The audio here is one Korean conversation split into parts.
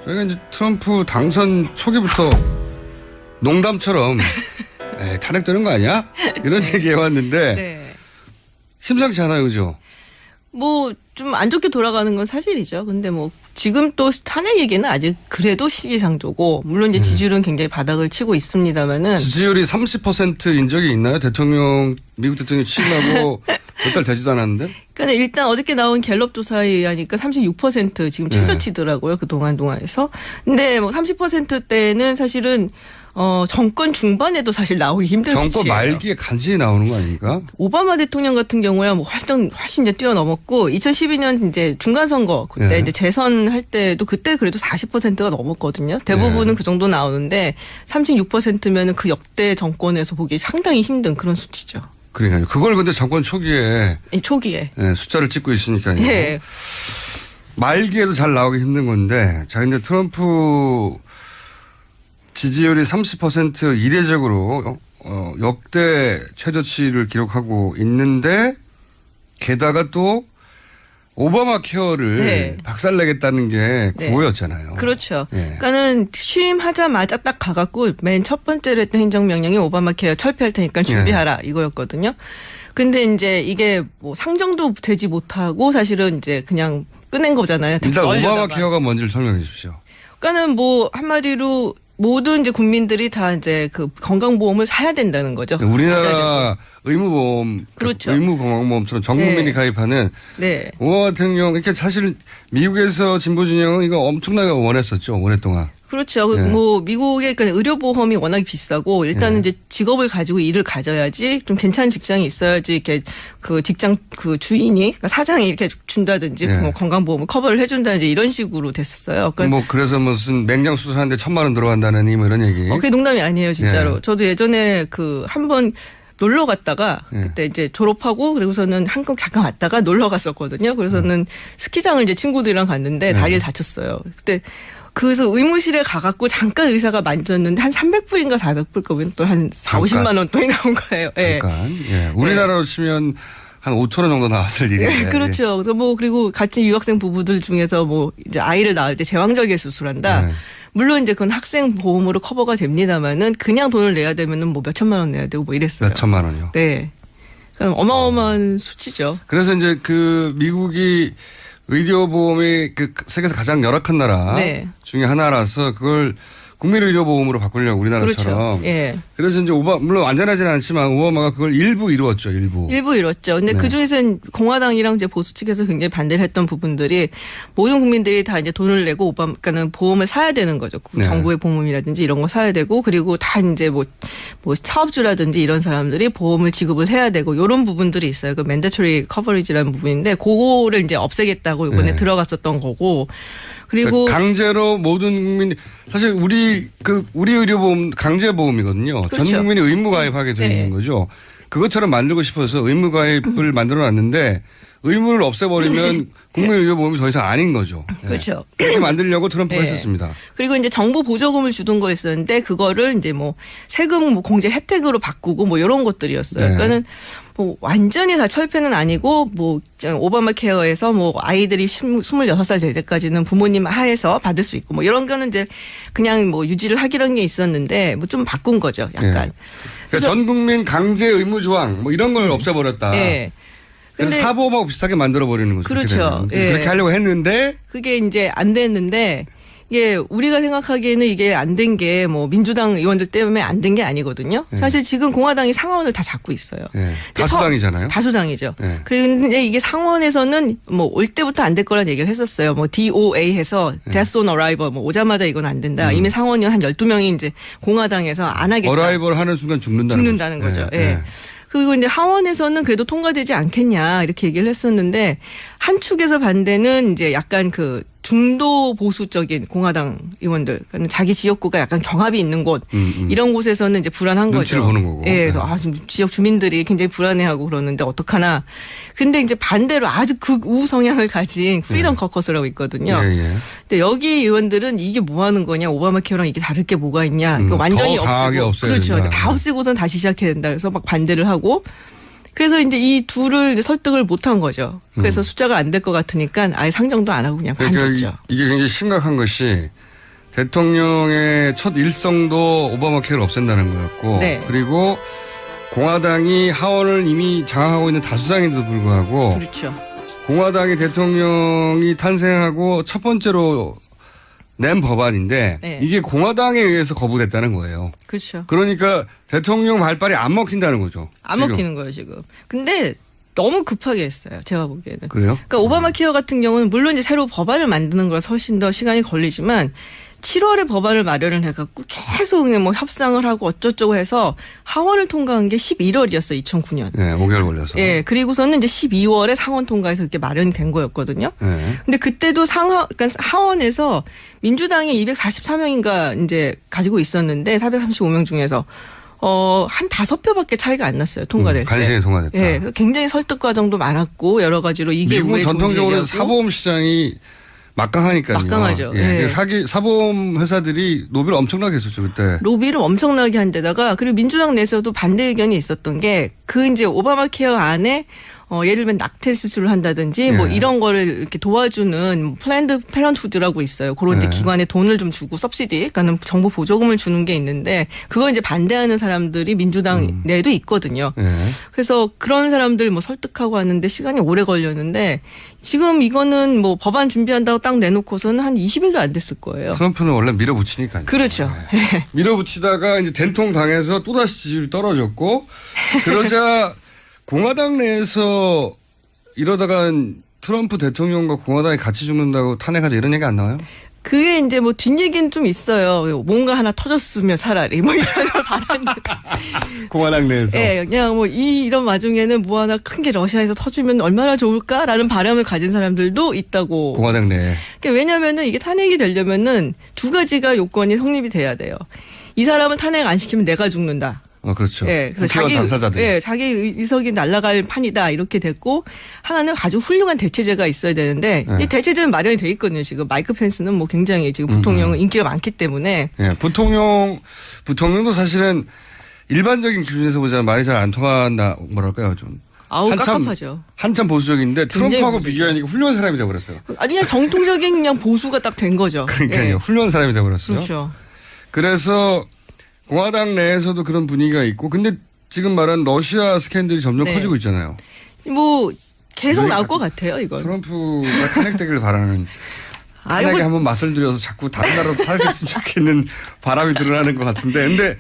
저희가 이제 트럼프 당선 초기부터 농담처럼 에이, 탄핵되는 거 아니야? 이런 얘기 해왔는데 네. 심상치 않아요, 그죠? 뭐 좀 안 좋게 돌아가는 건 사실이죠. 근데 뭐 지금 또 탄핵 얘기는 아직 그래도 시기상조고 물론 이제 지지율은 굉장히 바닥을 치고 있습니다만은 지지율이 30%인 적이 있나요? 미국 대통령 취임하고 몇 달 되지도 않았는데? 그러니까 일단 어저께 나온 갤럽 조사에 의하니까 36% 지금 최저치더라고요. 그 동안에서. 근데 뭐 30%대는 사실은 정권 중반에도 사실 나오기 힘든 정권 수치예요. 말기에 간신히 나오는 거 아닙니까? 오바마 대통령 같은 경우야 뭐 훨씬 이제 뛰어넘었고 2012년 이제 중간 선거 그때 이제 재선할 때도 그때 그래도 40%가 넘었거든요. 대부분은 그 정도 나오는데 36%면은 그 역대 정권에서 보기 상당히 힘든 그런 수치죠. 그러니까요. 그걸 근데 정권 초기에 초기에 숫자를 찍고 있으니까요. 예. 말기에도 잘 나오기 힘든 건데 자 근데 트럼프 지지율이 30% 이례적으로 역대 최저치를 기록하고 있는데 게다가 또 오바마 케어를 박살내겠다는 게 구호였잖아요. 그렇죠. 그러니까는 취임하자마자 딱 가갖고 맨 첫 번째로 했던 행정명령이 오바마 케어 철폐할 테니까 준비하라 이거였거든요. 근데 이제 이게 뭐 상정도 되지 못하고 사실은 이제 그냥 끝낸 거잖아요. 일단 오바마 케어가 뭔지를 설명해 주십시오. 그러니까는 뭐 한마디로 모든 이제 국민들이 다 이제 그 건강보험을 사야 된다는 거죠. 우리나라 의무보험, 그렇죠. 의무건강보험처럼 전 국민이 가입하는 오바마 대통령 이렇게 사실 미국에서 진보 진영은 이거 엄청나게 원했었죠. 오랫동안. 그렇죠. 뭐 미국의 그러니까 의료보험이 워낙 비싸고 일단은 이제 직업을 가지고 일을 가져야지 좀 괜찮은 직장이 있어야지 이렇게 그 직장 그 주인이 그러니까 사장이 이렇게 준다든지 뭐 건강보험을 커버를 해준다든지 이런 식으로 됐었어요. 그러니까 뭐 그래서 무슨 맹장 수술하는데 1,000만 원 들어간다느니 뭐 이런 얘기. 그게 농담이 아니에요, 진짜로. 저도 예전에 그 한번 놀러 갔다가 그때 이제 졸업하고 그리고서는 한국 잠깐 왔다가 놀러 갔었거든요. 그래서는 스키장을 이제 친구들이랑 갔는데 다리를 다쳤어요. 그때 그래서 의무실에 가갖고 잠깐 의사가 만졌는데 한 300불인가 400불 거면 또 한 4, 50만 원 돈이 나온 거예요. 잠깐. 우리나라로 치면 한 5천 원 정도 나왔을 일인데. 그렇죠. 그래서 뭐 그리고 같이 유학생 부부들 중에서 뭐 이제 아이를 낳을 때 제왕절개 수술한다. 물론 이제 그건 학생 보험으로 커버가 됩니다만은 그냥 돈을 내야 되면은 뭐 몇천만 원 내야 되고 뭐 이랬어요. 몇천만 원이요? 네. 그러니까 어마어마한 수치죠. 그래서 이제 그 미국이 의료보험이 그 세계에서 가장 열악한 나라 중에 하나라서 그걸 국민의료보험으로 바꾸려고 우리나라처럼. 그렇죠. 그래서 이제 물론 완전하지는 않지만 오바마가 그걸 일부 이루었죠. 일부 이뤘죠. 근데 그중에서는 공화당이랑 이제 보수 측에서 굉장히 반대를 했던 부분들이 모든 국민들이 다 이제 돈을 내고 그러니까는 보험을 사야 되는 거죠. 정부의 보험이라든지 이런 거 사야 되고 그리고 다 이제 뭐 사업주라든지 이런 사람들이 보험을 지급을 해야 되고 이런 부분들이 있어요. 그 맨데토리 커버리지라는 부분인데 그거를 이제 없애겠다고 이번에 들어갔었던 거고. 그리고 강제로 모든 국민이 사실 우리 의료보험 강제보험이거든요. 그렇죠. 전 국민이 의무 가입하게 되어 있는 거죠. 그것처럼 만들고 싶어서 의무 가입을 만들어 놨는데 의무를 없애버리면 국민의료보험이 더 이상 아닌 거죠. 그렇죠. 그렇게 만들려고 트럼프가 했었습니다. 그리고 이제 정부 보조금을 주던 거였었는데 그거를 이제 뭐 세금 뭐 공제 혜택으로 바꾸고 뭐 이런 것들이었어요. 그러니까는 뭐 완전히 다 철폐는 아니고 뭐 오바마 케어에서 뭐 아이들이 26살 될 때까지는 부모님 하에서 받을 수 있고 뭐 이런 거는 이제 그냥 뭐 유지를 하기로 한 게 있었는데 뭐 좀 바꾼 거죠. 약간. 그래서 전 국민 강제 의무 조항 뭐 이런 걸 없애버렸다. 그래서 사보험하고 비슷하게 만들어버리는 거죠. 그렇죠. 그렇게 하려고 했는데. 그게 이제 안 됐는데 이게 우리가 생각하기에는 이게 안 된 게 뭐 민주당 의원들 때문에 안 된 게 아니거든요. 사실 지금 공화당이 상원을 다 잡고 있어요. 다수당이잖아요. 다수당이죠. 그런데 이게 상원에서는 뭐 올 때부터 안 될 거란 얘기를 했었어요. 뭐 DOA 해서 Death on Arrival 뭐 오자마자 이건 안 된다. 이미 상원의원 한 12명이 이제 공화당에서 안 하겠다. 어라이벌 하는 순간 죽는다는 거죠. 그리고 이제 하원에서는 그래도 통과되지 않겠냐 이렇게 얘기를 했었는데 한 축에서 반대는 이제 약간 그 중도 보수적인 공화당 의원들, 그러니까 자기 지역구가 약간 경합이 있는 곳 이런 곳에서는 이제 불안한 눈치를 거죠. 보는 거고. 그래서 지금 지역 주민들이 굉장히 불안해하고 그러는데 어떡하나. 근데 이제 반대로 아주 극우 성향을 가진 프리덤 커커스라고 있거든요. 근데 여기 의원들은 이게 뭐 하는 거냐, 오바마 케어랑 이게 다를 게 뭐가 있냐. 그러니까 완전히 없애고, 그렇죠. 그러니까 다 없애고선 다시 시작해야 된다. 그래서 막 반대를 하고. 그래서 이제 이 둘을 이제 설득을 못한 거죠. 그래서 숫자가 안 될 것 같으니까 아예 상정도 안 하고 그냥 관뒀죠. 이게 굉장히 심각한 것이 대통령의 첫 일성도 오바마 케어를 없앤다는 거였고 네. 그리고 공화당이 하원을 이미 장악하고 있는 다수당인데도 불구하고 그렇죠. 공화당이 대통령이 탄생하고 첫 번째로 낸 법안인데 네. 이게 공화당에 의해서 거부됐다는 거예요. 그렇죠. 그러니까 대통령 발발이 안 먹힌다는 거죠. 안 지금. 먹히는 거예요, 지금. 근데 너무 급하게 했어요. 제가 보기에는. 그래요? 그러니까 오바마 케어 같은 경우는 물론 이제 새로 법안을 만드는 걸 훨씬 더 시간이 걸리지만 7월에 법안을 마련을 해갖고 계속 그냥 뭐 협상을 하고 어쩌고저쩌고 해서 하원을 통과한 게 11월이었어요. 2009년. 네, 5개월 걸려서. 예, 그리고서는 이제 12월에 상원 통과해서 이렇게 마련이 된 거였거든요. 네. 근데 그때도 그러니까 하원에서 민주당이 244명인가 이제 가지고 있었는데 435명 중에서 한 5표밖에 차이가 안 났어요. 통과될 때. 간신히 통과됐다. 예, 굉장히 설득 과정도 많았고 여러 가지로 이게 미국은 왜 전통적으로 좋은지 얘기하고. 사보험 시장이 막강하니까요. 막강하죠. 예. 예. 사보험 회사들이 로비를 엄청나게 했었죠 그때. 로비를 엄청나게 한 데다가 그리고 민주당 내에서도 반대 의견이 있었던 게 그 이제 오바마 케어 안에 예를 들면 낙태 수술을 한다든지 뭐 예. 이런 거를 이렇게 도와주는 플랜드 패런트후드라고 있어요. 그런 데 예. 기관에 돈을 좀 주고 서브시디, 그러니까 정부 보조금을 주는 게 있는데 그거 이제 반대하는 사람들이 민주당 내에도 있거든요. 예. 그래서 그런 사람들 뭐 설득하고 하는데 시간이 오래 걸렸는데 지금 이거는 뭐 법안 준비한다고 딱 내놓고서는 한 20일도 안 됐을 거예요. 트럼프는 원래 밀어붙이니까요. 그렇죠. 네. 밀어붙이다가 이제 된통 당해서 또다시 지지율이 떨어졌고 그러자 공화당 내에서 이러다가 트럼프 대통령과 공화당이 같이 죽는다고 탄핵하자 이런 얘기 안 나와요? 그게 이제 뭐 뒷얘기는 좀 있어요. 뭔가 하나 터졌으면 차라리 뭐 이런 걸 바라는데. 공화당 내에서. 예, 그냥 뭐 이런 와중에는 뭐 하나 큰 게 러시아에서 터지면 얼마나 좋을까라는 바람을 가진 사람들도 있다고. 공화당 내에. 그러니까 왜냐면은 이게 탄핵이 되려면은 두 가지가 요건이 성립이 돼야 돼요. 이 사람을 탄핵 안 시키면 내가 죽는다. 그렇죠. 예, 그래서 당사자들. 자기 의석이 날아갈 판이다 이렇게 됐고 하나는 아주 훌륭한 대체제가 있어야 되는데 예. 이 대체제는 마련이 돼 있거든요. 지금 마이크 펜스는 뭐 굉장히 지금 부통령은 인기가 많기 때문에 예, 부통령도 사실은 일반적인 기준에서 보자면 말이 잘 안 통한다 뭐랄까요 좀. 아우 깝깝하죠. 한참 보수적인데 트럼프하고 보수적이죠. 비교하니까 훌륭한 사람이 돼버렸어요. 아주 그냥 정통적인 그냥 보수가 딱 된 거죠. 그러니까요. 예. 훌륭한 사람이 돼버렸어요. 그렇죠. 그래서 공화당 내에서도 그런 분위기가 있고 근데 지금 말한 러시아 스캔들이 점점 네. 커지고 있잖아요. 뭐 계속 왜 나올 것 자꾸 같아요, 이건. 트럼프가 탄핵되기를 바라는 탄핵에 뭐 한번 맛을 들여서 자꾸 다른 나라로 탄핵했으면 좋겠는 바람이 드러나는 것 같은데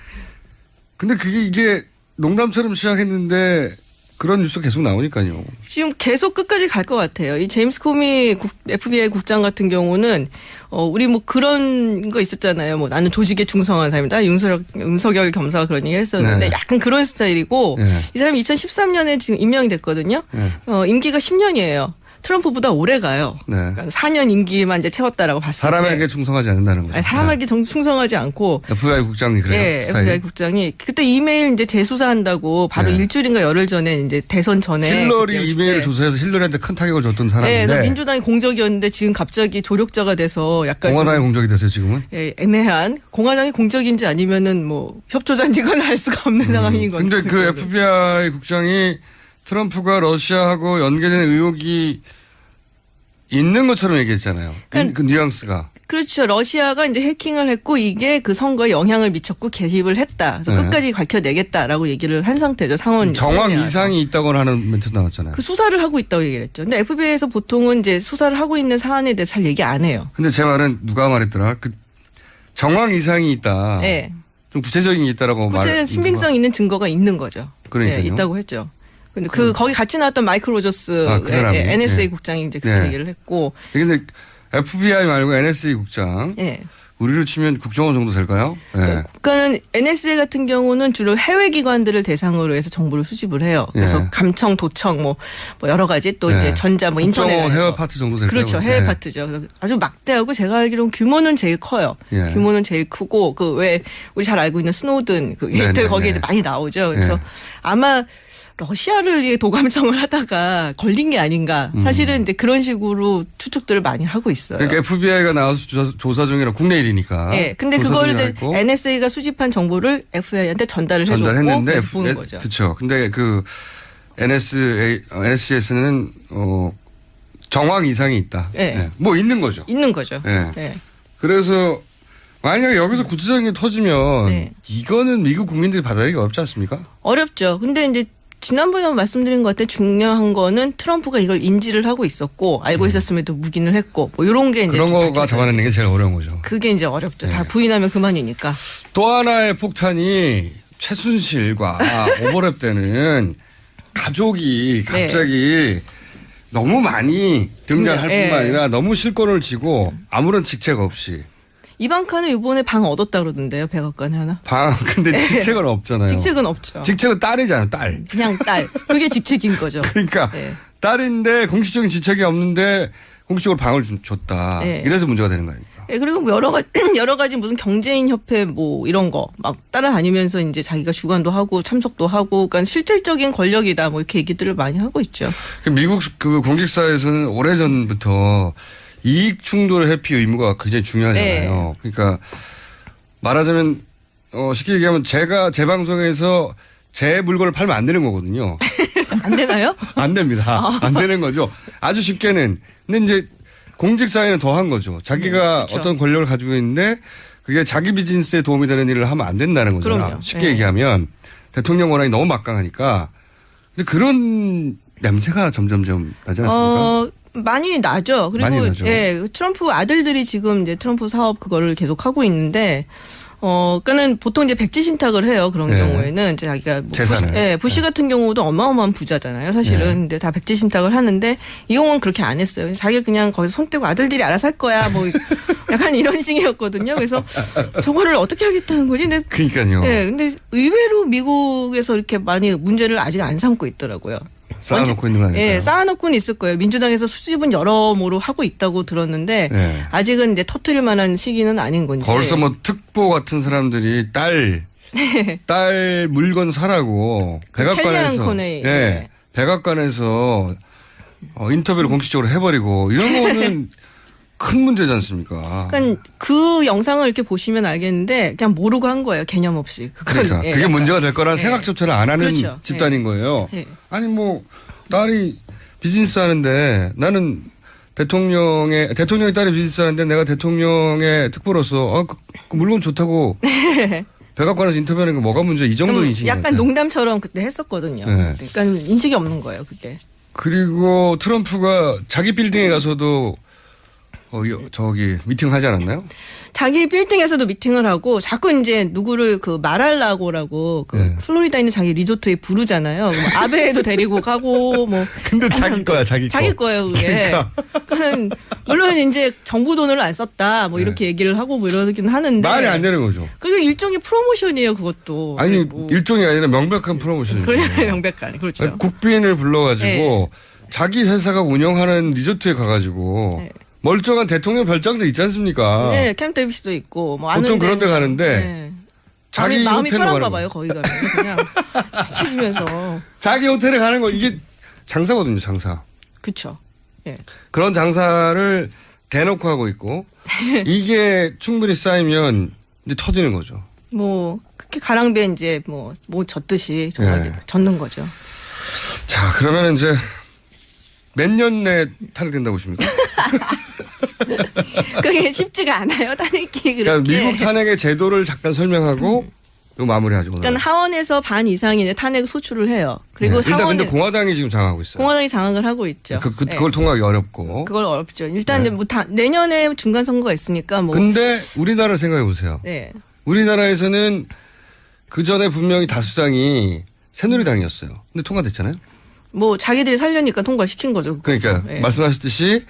근데 그게 이게 농담처럼 시작했는데 그런 뉴스가 계속 나오니까요. 지금 계속 끝까지 갈 것 같아요. 이 제임스 코미 FBI 국장 같은 경우는 우리 뭐 그런 거 있었잖아요. 뭐 나는 조직에 충성한 사람이다. 윤석열 검사가 그런 얘기를 했었는데 네. 약간 그런 스타일이고 네. 이 사람이 2013년에 지금 임명이 됐거든요. 네. 임기가 10년이에요. 트럼프보다 오래 가요. 네. 그러니까 4년 임기만 이제 채웠다라고 봤을 때. 사람에게 충성하지 않는다는 거죠. 아니, 사람에게 충성하지 않고. FBI 국장이 그래요. 네, 스타일이. FBI 국장이 그때 이메일 이제 재수사한다고 바로 네. 일주일인가 열흘 전에 이제 대선 전에 힐러리 그때였을 이메일을 때. 조사해서 힐러리한테 큰 타격을 줬던 사람인데 네, 그래서 민주당이 공적이었는데 지금 갑자기 조력자가 돼서 약간 공화당이 좀, 공적이 됐어요 지금은. 애매한 공화당이 공적인지 아니면은 뭐 협조자인지 그건 알 수가 없는 상황인 거죠. 근데 그 FBI 국장이 트럼프가 러시아하고 연계된 의혹이 있는 것처럼 얘기했잖아요. 그 뉘앙스가. 그렇죠. 러시아가 이제 해킹을 했고 이게 그 선거에 영향을 미쳤고 개입을 했다. 그래서 네. 끝까지 밝혀내겠다라고 얘기를 한 상태죠. 상원 정황 상원이 이상이 있다고는 하는 멘트 나왔잖아요. 그 수사를 하고 있다고 얘기를 했죠. 근데 FBI에서 보통은 이제 수사를 하고 있는 사안에 대해서 잘 얘기 안 해요. 근데 제 말은 누가 말했더라? 그 정황 이상이 있다. 네. 좀 구체적인 게 있다라고 구체 신빙성 있는 증거가 있는 거죠. 그러니까요. 네, 있다고 했죠. 근데 거기 같이 나왔던 마이클 로저스 그 사람이? NSA 네. 국장이 이제 그렇게 네. 얘기를 했고. 근데 FBI 말고 NSA 국장. 예. 우리로 치면 국정원 정도 될까요? 네. 그러니까 NSA 같은 경우는 주로 해외 기관들을 대상으로 해서 정보를 수집을 해요. 그래서 예. 감청, 도청 뭐 여러 가지 또 예. 이제 전자 뭐 국정원 인터넷 해외 파트 정도 될까요? 그렇죠. 해외 예. 파트죠. 그래서 아주 막대하고 제가 알기로는 규모는 제일 커요. 예. 규모는 제일 크고 그 왜 우리 잘 알고 있는 스노든 그 네, 게이트 네, 거기에 네. 이제 많이 나오죠. 그래서 예. 아마 러시아를 이게 도감청을 하다가 걸린 게 아닌가. 사실은 이제 그런 식으로 추측들을 많이 하고 있어요. 그러니까 FBI가 나와서 조사 중이라 국내 일이니까. 네, 근데 조사 그거를 이제 중이라고 NSA가 수집한 정보를 FBI한테 전달을 해줬고 전달했는데 그래서 보는 거죠. 그렇죠. 근데 그 NSC에서는 정황 이상이 있다. 네. 네. 뭐 있는 거죠. 있는 거죠. 네. 네. 그래서 만약에 여기서 구체적인 게 터지면 네. 이거는 미국 국민들이 받아들이기 어렵지 않습니까? 어렵죠. 근데 이제 지난번에 말씀드린 것 같아 중요한 거는 트럼프가 이걸 인지를 하고 있었고 알고 있었음에도 묵인을 했고 뭐 이런 게 이제 그런 좀 거가 잡아내는 게 제일 어려운 거죠. 그게 이제 어렵죠. 네. 다 부인하면 그만이니까. 또 하나의 폭탄이 최순실과 오버랩 때는 가족이 갑자기 너무 많이 등장할 네. 뿐만 아니라 너무 실권을 쥐고 아무런 직책 없이 이방카는 이번에 방 얻었다 그러던데요. 백악관에 하나. 근데 직책은 없잖아요. 직책은 없죠. 직책은 딸이잖아요. 딸. 그냥 딸. 그게 직책인 거죠. 그러니까 네. 딸인데 공식적인 직책이 없는데 공식적으로 방을 줬다. 네. 이래서 문제가 되는 거 아닙니까? 네, 그리고 뭐 여러 가지 무슨 경제인 협회 뭐 이런 거 막 따라다니면서 이제 자기가 주관도 하고 참석도 하고 그러니까 실질적인 권력이다 뭐 이렇게 얘기들을 많이 하고 있죠. 미국 그 공직사에서는 오래전부터 이익 충돌 회피 의무가 굉장히 중요하잖아요. 네. 그러니까 말하자면 쉽게 얘기하면 제가 제 방송에서 제 물건을 팔면 안 되는 거거든요. 안 되나요? 안 됩니다. 안 되는 거죠. 아주 쉽게는. 근데 이제 공직사회는 더한 거죠. 자기가 그렇죠. 어떤 권력을 가지고 있는데 그게 자기 비즈니스에 도움이 되는 일을 하면 안 된다는 거잖아요. 그럼요. 쉽게 네. 얘기하면 대통령 권한이 너무 막강하니까. 근데 그런 냄새가 점점점 나지 않습니까? 많이 나죠. 그리고 많이 나죠. 예, 트럼프 아들들이 지금 이제 트럼프 사업 그거를 계속 하고 있는데 그러니까는 보통 이제 백지 신탁을 해요. 그런 네. 경우에는 이제 자기가 뭐 재산을. 부시 같은 경우도 어마어마한 부자잖아요. 사실은. 네. 근데 다 백지 신탁을 하는데 이용은 그렇게 안 했어요. 자기가 그냥 거기서 손 떼고 아들들이 알아서 할 거야. 뭐 약간 이런 식이었거든요. 그래서 저거를 어떻게 하겠다는 거지? 근데 그러니까요. 예, 근데 의외로 미국에서 이렇게 많이 문제를 아직 안 삼고 있더라고요. 쌓아놓고 있는 거 아닐까요? 예, 쌓아놓고는 있을 거예요. 민주당에서 수집은 여러모로 하고 있다고 들었는데 네. 아직은 이제 터트릴 만한 시기는 아닌 건지. 벌써 뭐 특보 같은 사람들이 딸 물건 사라고 켈리안 백악관에서 코네이. 예, 백악관에서 인터뷰를 공식적으로 해버리고 이런 거는 큰 문제지 않습니까? 그러니까 그 영상을 이렇게 보시면 알겠는데 그냥 모르고 한 거예요. 개념 없이. 그러니까 예, 그게 약간. 문제가 될 거라는 예. 생각조차를 안 하는 그렇죠. 집단인 거예요. 예. 아니 뭐 딸이 비즈니스 하는데 나는 대통령이 딸이 비즈니스 하는데 내가 대통령의 특보로서 그 물건 좋다고 백악관에서 인터뷰하는 게 뭐가 문제? 이 정도 좀 인식인 것 약간 같아요. 농담처럼 그때 했었거든요. 네. 그러니까 인식이 없는 거예요. 그게. 그리고 트럼프가 자기 빌딩에 가서도 저기 미팅 하지 않았나요? 자기 빌딩에서도 미팅을 하고 자꾸 이제 누구를 그 말할라고라고 그 네. 플로리다 있는 자기 리조트에 부르잖아요. 뭐 아베도 데리고 가고 뭐. 근데 자기 거야, 자기 거. 자기 거예요, 그게. 그러니까 물론 이제 정부 돈을 안 썼다 뭐 이렇게 얘기를 하고 뭐 이러긴 하는데. 말이 안 되는 거죠. 그게 일종의 프로모션이에요, 그것도. 아니 뭐. 일종이 아니라 명백한 프로모션이죠. 그래 명백한 그렇죠. 아니, 국빈을 불러가지고 네. 자기 회사가 운영하는 리조트에 가가지고 네. 멀쩡한 대통령 별장들 있지 않습니까? 네, 캠 데이비스도 있고 뭐 보통 아는데 그런 데 가는데 네. 자기 마음이 호텔로 편한가 가는 봐요, 거기 가면 그냥 해주면서. 자기 호텔에 가는 거 이게 장사거든요, 장사. 그렇죠. 예. 그런 장사를 대놓고 하고 있고 이게 충분히 쌓이면 이제 터지는 거죠. 뭐 그렇게 가랑비에 이제 뭐 젓듯이 정확히 네. 젓는 거죠. 자, 그러면 이제 몇 년 내에 탄핵된다고 보십니까? 그게 쉽지가 않아요. 탄핵이 그렇게. 그러니까 미국 탄핵의 제도를 잠깐 설명하고 이거 마무리하죠. 오늘. 그러니까 하원에서 반 이상이 이제 탄핵 소추를 해요. 그리고 네. 일단 상원에 근데 공화당이 지금 장악하고 있어요. 공화당이 장악을 하고 있죠. 네. 그걸 통과하기 어렵고. 그걸 어렵죠. 일단 네. 이제 뭐 내년에 중간 선거가 있으니까 뭐. 근데 우리나라 생각해 보세요. 네. 우리나라에서는 그 전에 분명히 다수당이 새누리당이었어요. 근데 통과됐잖아요. 뭐 자기들이 살려니까 통과시킨 거죠. 그러니까 네. 말씀하셨듯이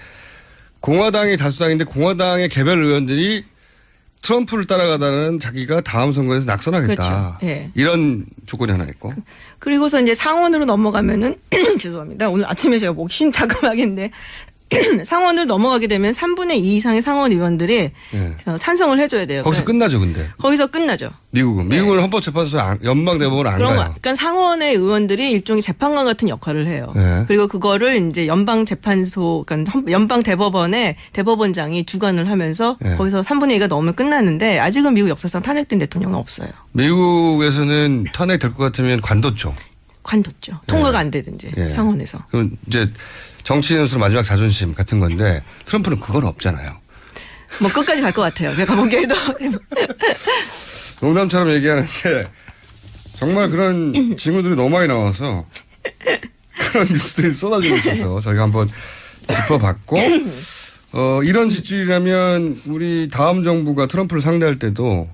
공화당이 다수당인데 공화당의 개별 의원들이 트럼프를 따라가다는 자기가 다음 선거에서 낙선하겠다. 그렇죠. 네. 이런 조건이 하나 있고. 그리고서 이제 상원으로 넘어가면은 죄송합니다. 오늘 아침에 제가 목 심타금하겠는데 상원을 넘어가게 되면 3분의 2 이상의 상원 의원들이 네. 찬성을 해줘야 돼요. 거기서 그러니까 끝나죠, 근데. 거기서 끝나죠. 미국은. 미국은 헌법재판소 연방대법원 안 그런 거. 가요. 그러니까 상원의 의원들이 일종의 재판관 같은 역할을 해요. 네. 그리고 그거를 이제 연방재판소, 그러니까 연방대법원의 대법원장이 주관을 하면서 네. 거기서 3분의 2가 넘으면 끝나는데 아직은 미국 역사상 탄핵된 대통령은 없어요. 미국에서는 탄핵 될 것 같으면 관뒀죠. 관뒀죠. 통과가 안 되든지 네. 상원에서. 그럼 이제 정치인으로서 마지막 자존심 같은 건데 트럼프는 그건 없잖아요. 뭐 끝까지 갈 것 같아요. 제가 보기에도. 농담처럼 얘기하는데 정말 그런 징후들이 너무 많이 나와서 그런 뉴스들이 쏟아지고 있어서 저희가 한번 짚어봤고 이런 지출이라면 우리 다음 정부가 트럼프를 상대할 때도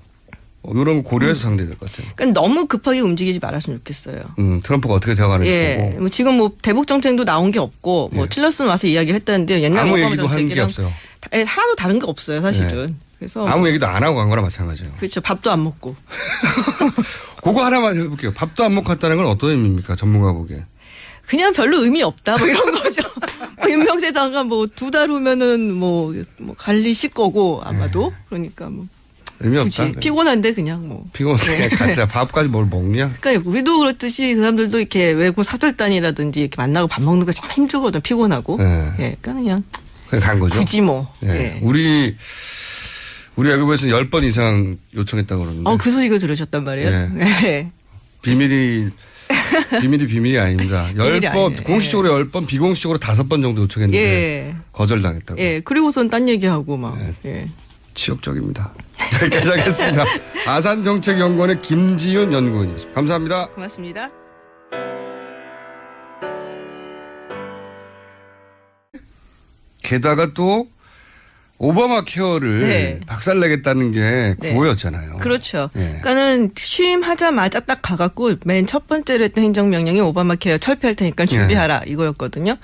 이런 거 고려해서 상대될 것 같아요. 그러니까 너무 급하게 움직이지 말았으면 좋겠어요. 트럼프가 어떻게 되어가는지 보고. 뭐 지금 뭐 대북 정책도 나온 게 없고 뭐 틸러슨 와서 이야기를 했다는데 옛날 아무 오바마 얘기도 하는 게 정책이랑 없어요. 하나도 다른 게 없어요, 사실은. 그래서 아무 얘기도 안 하고 간 거랑 마찬가지예요. 그렇죠. 밥도 안 먹고. 그거 하나만 해볼게요. 밥도 안 먹고 갔다는 건 어떤 의미입니까? 전문가 보기에. 그냥 별로 의미 없다 뭐 이런 거죠. 윤명세 장관 뭐 2달 후면은 뭐 관리실 거고 아마도. 그러니까 뭐 의미 없다. 피곤한데 그냥 뭐. 피곤해. 가자. 밥까지 뭘 먹냐? 그러니까 우리도 그렇듯이 그 사람들도 이렇게 외국 사절단이라든지 이렇게 만나고 밥 먹는 거 참 힘들거든. 피곤하고. 네. 예, 그러니까 그냥 간 거죠. 굳이 뭐. 네. 예. 우리 외국에서는 10번 이상 요청했다고 그러는데. 그 소리가 들으셨단 말이에요. 네. 네. 비밀이 아닙니다. 비밀이 10번 아니네. 공식적으로 10번 비공식적으로 5번 정도 요청했는데 예. 거절당했다고. 예. 그리고선 딴 얘기하고 막. 네. 예. 치욕적입니다. 여기까지 하겠습니다. 아산정책연구원의 김지윤 연구원이었습니다. 감사합니다. 고맙습니다. 게다가 또 오바마 케어를 네. 박살내겠다는 게 네. 구호였잖아요. 그렇죠. 예. 그러니까는 취임하자마자 딱 가갖고 맨 첫 번째로 했던 행정명령이 오바마 케어 철폐할 테니까 준비하라 이거였거든요.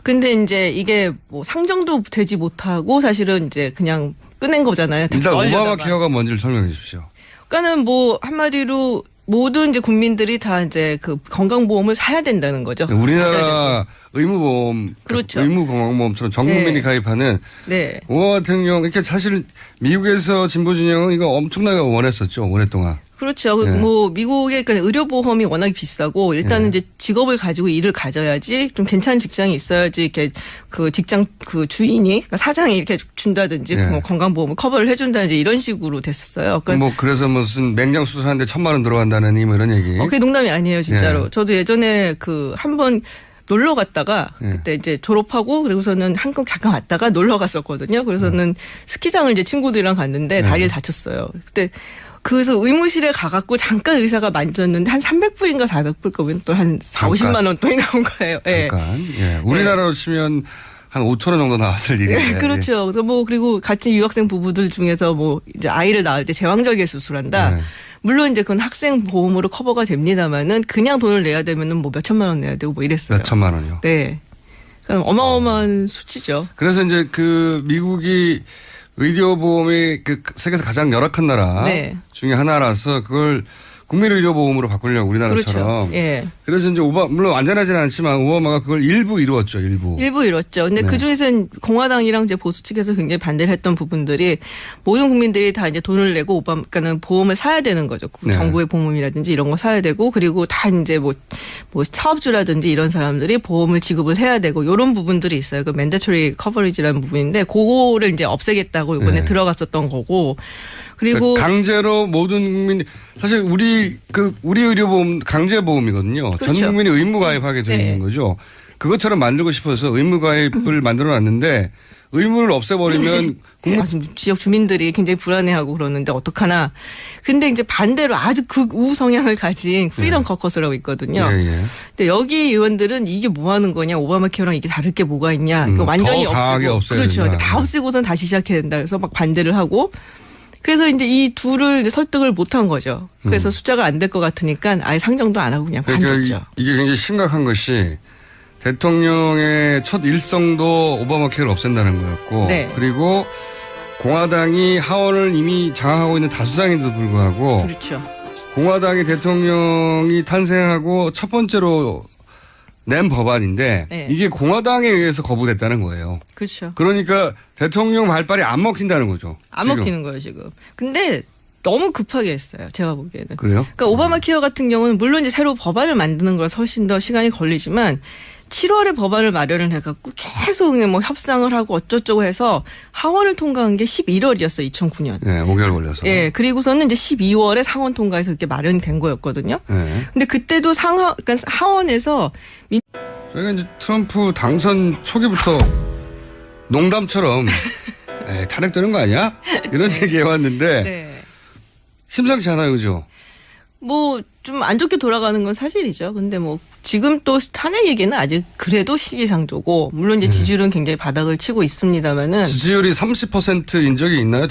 근데 이제 이게 뭐 상정도 되지 못하고 사실은 이제 그냥 끝낸 거잖아요. 일단 오바마 얼려다가. 케어가 뭔지를 설명해 주십시오. 그러니까는 뭐 한마디로 모든 이제 국민들이 다 이제 그 건강보험을 사야 된다는 거죠. 우리나라 의무보험, 그렇죠. 의무건강보험처럼 전 국민이 네. 가입하는 네. 오바마 같은 경우 이렇게 사실 미국에서 진보 진영은 이거 엄청나게 원했었죠. 오랫동안. 그렇죠. 네. 뭐 미국의 그러니까 의료보험이 워낙 비싸고 일단은 이제 직업을 가지고 일을 가져야지 좀 괜찮은 직장이 있어야지 이렇게 그 직장 그 주인이 그러니까 사장이 이렇게 준다든지 네. 뭐 건강보험을 커버를 해준다든지 이런 식으로 됐었어요. 그러니까 뭐 그래서 무슨 맹장 수술하는데 1,000만 원 들어간다느니 뭐 이런 얘기. 그게 농담이 아니에요, 진짜로. 네. 저도 예전에 그 한번 놀러 갔다가 네. 그때 이제 졸업하고 그리고서는 한국 잠깐 왔다가 놀러 갔었거든요. 그래서는 스키장을 이제 친구들이랑 갔는데 다리를 다쳤어요. 그때 그래서 의무실에 가갖고 잠깐 의사가 만졌는데 한 300불인가 400불 거면 또 한 4, 50만 원 돈이 나온 거예요. 예. 잠깐. 예. 우리나라로 치면 한 5천 원 정도 나왔을 일인데. 그렇죠. 그래서 뭐 그리고 같이 유학생 부부들 중에서 뭐 이제 아이를 낳을 때 제왕절개 수술한다. 네. 물론 이제 그건 학생 보험으로 커버가 됩니다만은 그냥 돈을 내야 되면은 뭐 몇 천만 원 내야 되고 뭐 이랬어요. 몇 천만 원이요. 네. 그러니까 어마어마한 수치죠. 그래서 이제 그 미국이 의료보험이 그 세계에서 가장 열악한 나라 네. 중에 하나라서 그걸 국민의료보험으로 바꾸려고 우리나라처럼. 그렇죠. 예. 그래서 이제 물론 완전하지는 않지만 오바마가 그걸 일부 이루었죠. 일부 이뤘죠. 근데 네. 그 중에서는 공화당이랑 이제 보수 측에서 굉장히 반대를 했던 부분들이 모든 국민들이 다 이제 돈을 내고 그러니까는 보험을 사야 되는 거죠. 네. 정부의 보험이라든지 이런 거 사야 되고 그리고 다 이제 뭐 사업주라든지 이런 사람들이 보험을 지급을 해야 되고 이런 부분들이 있어요. 그 맨데토리 커버리지라는 부분인데 그거를 이제 없애겠다고 이번에 네. 들어갔었던 거고 그리고 강제로 모든 국민이 사실 우리 의료보험 강제보험이거든요. 그렇죠. 전 국민이 의무 가입하게 되어 네. 있는 거죠. 그것처럼 만들고 싶어서 의무 가입을 만들어 놨는데 의무를 없애버리면 국민 지금 지역 주민들이 굉장히 불안해하고 그러는데 어떡하나. 근데 이제 반대로 아주 극우 성향을 가진 프리덤 커커스라고 있거든요. 예, 예. 근데 여기 의원들은 이게 뭐 하는 거냐. 오바마 케어랑 이게 다를 게 뭐가 있냐. 그러니까 완전히 더 강하게 없애고. 없애야 그렇죠. 된다. 다 없애고선 다시 시작해야 된다. 그래서 막 반대를 하고. 그래서 이제 이 둘을 이제 설득을 못한 거죠. 그래서 숫자가 안 될 것 같으니까 아예 상정도 안 하고 그냥 그러니까 관뒀죠. 이게 굉장히 심각한 것이 대통령의 첫 일성도 오바마 케어를 없앤다는 거였고 네. 그리고 공화당이 하원을 이미 장악하고 있는 다수당인데도 불구하고 그렇죠. 공화당이 대통령이 탄생하고 첫 번째로 낸 법안인데 네. 이게 공화당에 의해서 거부됐다는 거예요. 그렇죠. 그러니까 대통령 발발이 안 먹힌다는 거죠. 안 지금. 먹히는 거예요, 지금. 근데 너무 급하게 했어요. 제가 보기에는. 그래요? 그러니까 오바마 케어 같은 경우는 물론 이제 새로 법안을 만드는 거라 훨씬 더 시간이 걸리지만 7월에 법안을 마련을 해갖고 계속 뭐 협상을 하고 어쩌고저쩌고 해서 하원을 통과한 게 11월이었어요. 2009년. 네, 5개월 걸려서. 예, 그리고서는 이제 12월에 상원 통과해서 이렇게 마련이 된 거였거든요. 네. 근데 그때도 그러니까 하원에서 저희가 이제 트럼프 당선 초기부터 농담처럼 에이, 탄핵되는 거 아니야? 이런 얘기 해왔는데 네. 심상치 않아요, 그죠? 뭐 좀 안 좋게 돌아가는 건 사실이죠. 근데 뭐 지금 또 탄핵 얘기는 아직 그래도 시기상조고 물론 이제 지지율은 굉장히 바닥을 치고 있습니다만은 지지율이 30%인 적이 있나요?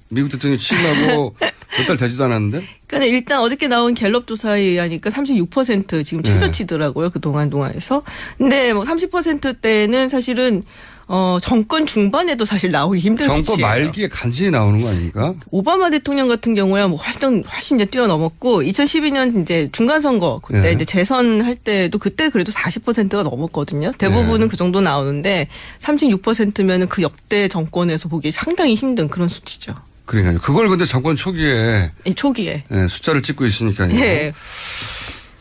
미국 대통령이 취임하고 몇 달 되지도 않았는데? 그러니까 일단 어저께 나온 갤럽 조사에 의하니까 36% 지금 최저치더라고요. 그 동안에서. 근데 뭐 30%대는 사실은 정권 중반에도 사실 나오기 힘든 정권 수치예요. 말기에 간신히 나오는 거 아닙니까? 오바마 대통령 같은 경우야 뭐 훨씬 이제 뛰어넘었고 2012년 이제 중간 선거 그때 네. 이제 재선할 때도 그때 그래도 40%가 넘었거든요. 대부분은 네. 그 정도 나오는데 36%면은 그 역대 정권에서 보기 상당히 힘든 그런 수치죠. 그러니까요. 그걸 근데 정권 초기에 이 초기에. 네, 숫자를 찍고 있으니까요. 예.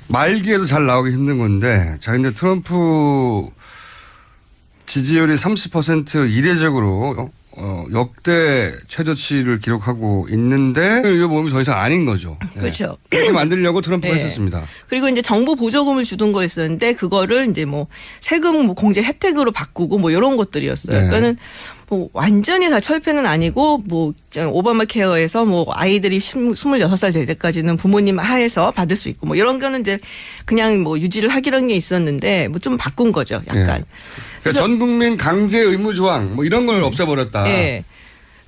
말기에도 잘 나오기 힘든 건데 자 근데 트럼프 지지율이 30% 이례적으로 역대 최저치를 기록하고 있는데 이 모험이 더 이상 아닌 거죠. 네. 그렇죠. 그렇게 만들려고 트럼프가 네. 했었습니다. 그리고 이제 정부 보조금을 주던 거였었는데 그거를 이제 뭐 세금 뭐 공제 혜택으로 바꾸고 뭐 이런 것들이었어요. 네. 그러니까는 뭐 완전히 다 철폐는 아니고 뭐 오바마 케어에서 뭐 아이들이 26살 될 때까지는 부모님 하에서 받을 수 있고 뭐 이런 거는 이제 그냥 뭐 유지를 하기로 게 있었는데 뭐 좀 바꾼 거죠. 약간. 네. 그러니까 전 국민 강제 의무 조항 뭐 이런 걸 없애버렸다. 예.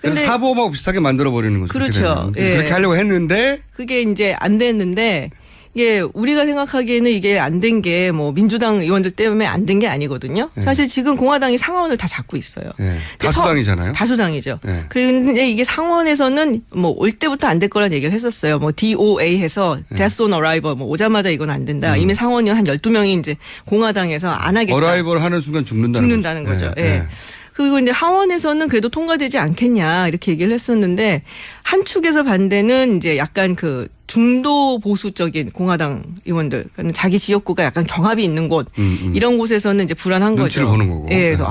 그래서 근데 사보험하고 비슷하게 만들어버리는 거죠. 그렇죠. 예. 그렇게 하려고 했는데 그게 이제 안 됐는데 이게 우리가 생각하기에는 이게 안 된 게 뭐 민주당 의원들 때문에 안 된 게 아니거든요. 네. 사실 지금 공화당이 상원을 다 잡고 있어요. 네. 다수당이잖아요. 다수당이죠. 네. 그런데 이게 상원에서는 뭐 올 때부터 안 될 거란 얘기를 했었어요. 뭐 DOA 해서 Death on Arrival 뭐 오자마자 이건 안 된다. 이미 상원이 한 12명이 이제 공화당에서 안 하겠다. 어라이벌 하는 순간 죽는다는 거죠. 네. 예. 네. 그리고 이제 하원에서는 그래도 통과되지 않겠냐 이렇게 얘기를 했었는데 한 축에서 반대는 이제 약간 그 중도 보수적인 공화당 의원들, 그러니까 자기 지역구가 약간 경합이 있는 곳 이런 곳에서는 이제 불안한 눈치를 거죠. 보는 거고. 예, 그래서